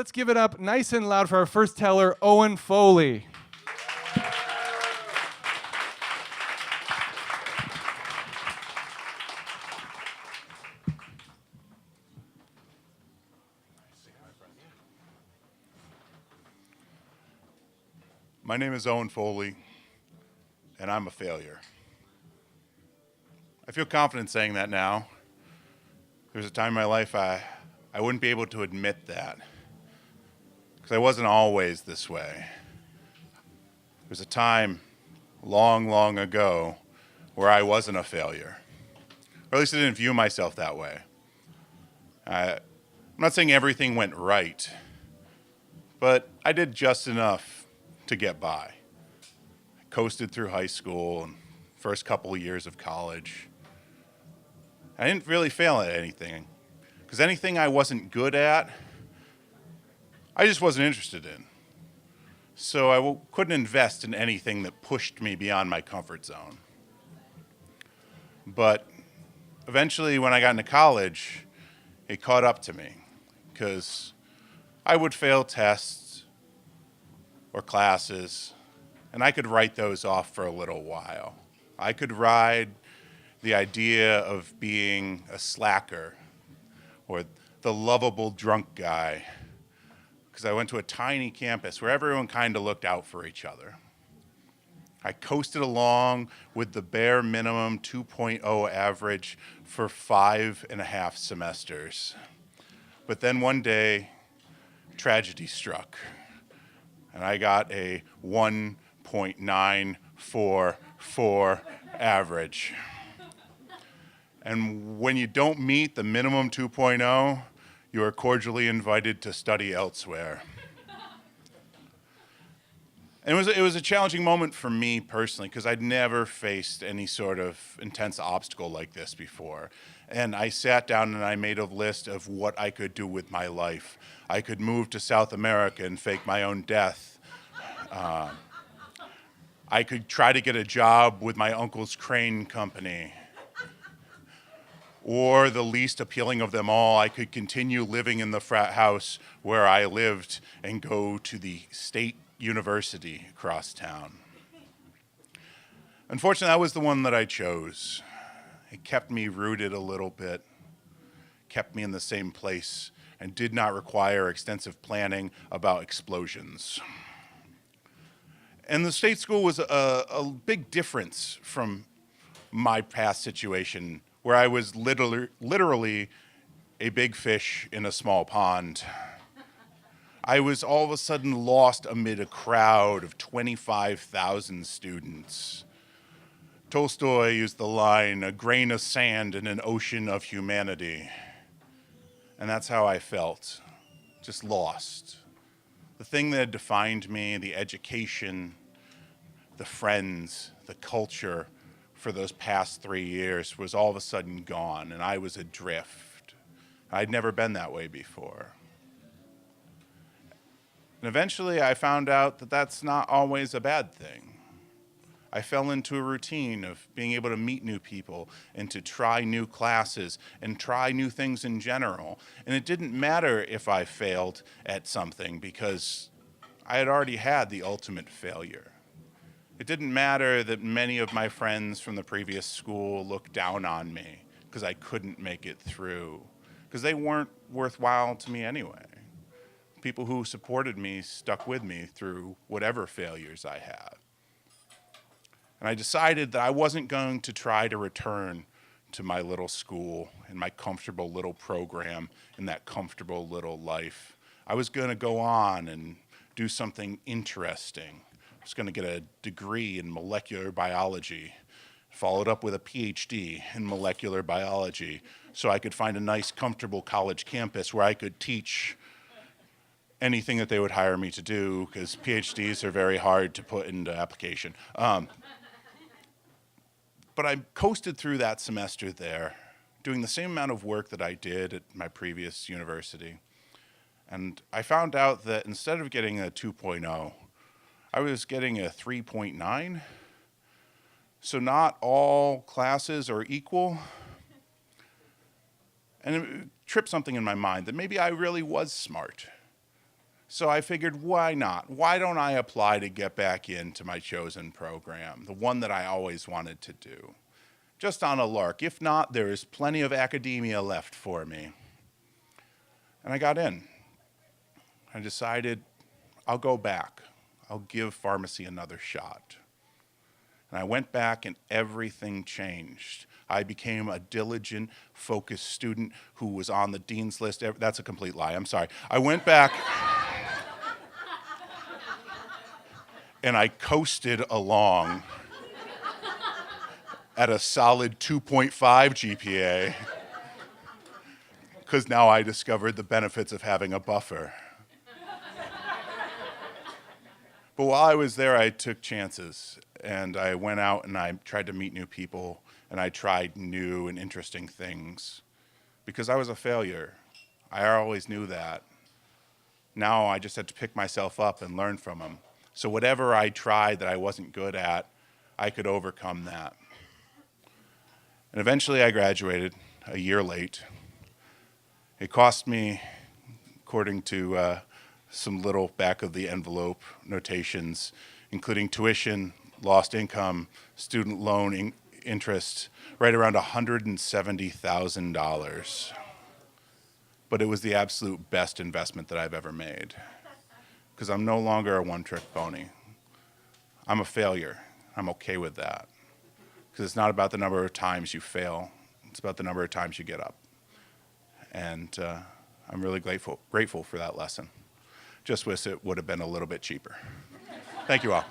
let's give it up nice and loud for our first teller, Owen Foley. My name is Owen Foley, and I'm a failure. I feel confident saying that now. There was a time in my life I wouldn't be able to admit that, because I wasn't always this way. There was a time long, long ago where I wasn't a failure, or at least I didn't view myself that way. I'm not saying everything went right, but I did just enough to get by. I coasted through high school and first couple of years of college. I didn't really fail at anything, because anything I wasn't good at, I just wasn't interested in. So I couldn't invest in anything that pushed me beyond my comfort zone. But eventually, when I got into college, it caught up to me, because I would fail tests or classes, and I could write those off for a little while. I could ride the idea of being a slacker or the lovable drunk guy, because I went to a tiny campus where everyone kind of looked out for each other. I coasted along with the bare minimum 2.0 average for 5.5 semesters. But then one day, tragedy struck, and I got a 1.944 average. And when you don't meet the minimum 2.0, you are cordially invited to study elsewhere. And it was a challenging moment for me personally, because I'd never faced any sort of intense obstacle like this before. And I sat down and I made a list of what I could do with my life. I could move to South America and fake my own death. I could try to get a job with my uncle's crane company. Or the least appealing of them all, I could continue living in the frat house where I lived and go to the state university across town. Unfortunately, that was the one that I chose. It kept me rooted a little bit, kept me in the same place, and did not require extensive planning about explosions. And the state school was a big difference from my past situation, where I was literally a big fish in a small pond. I was all of a sudden lost amid a crowd of 25,000 students. Tolstoy used the line, "a grain of sand in an ocean of humanity." And that's how I felt, just lost. The thing that had defined me, the education, the friends, the culture for those past 3 years was all of a sudden gone, and I was adrift. I'd never been that way before. And eventually I found out that that's not always a bad thing. I fell into a routine of being able to meet new people and to try new classes and try new things in general. And it didn't matter if I failed at something, because I had already had the ultimate failure. It didn't matter that many of my friends from the previous school looked down on me because I couldn't make it through, because they weren't worthwhile to me anyway. People who supported me stuck with me through whatever failures I had. And I decided that I wasn't going to try to return to my little school and my comfortable little program and that comfortable little life. I was going to go on and do something interesting. I was going to get a degree in molecular biology, followed up with a PhD in molecular biology, so I could find a nice, comfortable college campus where I could teach anything that they would hire me to do, because PhDs are very hard to put into application. But I coasted through that semester there, doing the same amount of work that I did at my previous university. And I found out that instead of getting a 2.0, I was getting a 3.9. So not all classes are equal. And it tripped something in my mind that maybe I really was smart. So I figured, why not? Why don't I apply to get back into my chosen program, the one that I always wanted to do? Just on a lark. If not, there is plenty of academia left for me. And I got in. I decided I'll go back. I'll give pharmacy another shot. And I went back and everything changed. I became a diligent, focused student who was on the dean's list. That's a complete lie, I'm sorry. I went back and I coasted along at a solid 2.5 GPA because now I discovered the benefits of having a buffer. But while I was there, I took chances, and I went out and I tried to meet new people, and I tried new and interesting things because I was a failure. I always knew that. Now I just had to pick myself up and learn from them. So whatever I tried that I wasn't good at, I could overcome that. And eventually I graduated a year late. It cost me, according to some little back of the envelope notations, including tuition, lost income, student loan interest, right around $170,000. But it was the absolute best investment that I've ever made because I'm no longer a one-trick pony. I'm a failure. I'm okay with that because it's not about the number of times you fail. It's about the number of times you get up. And I'm really grateful for that lesson. Just wish it would have been a little bit cheaper. Thank you all.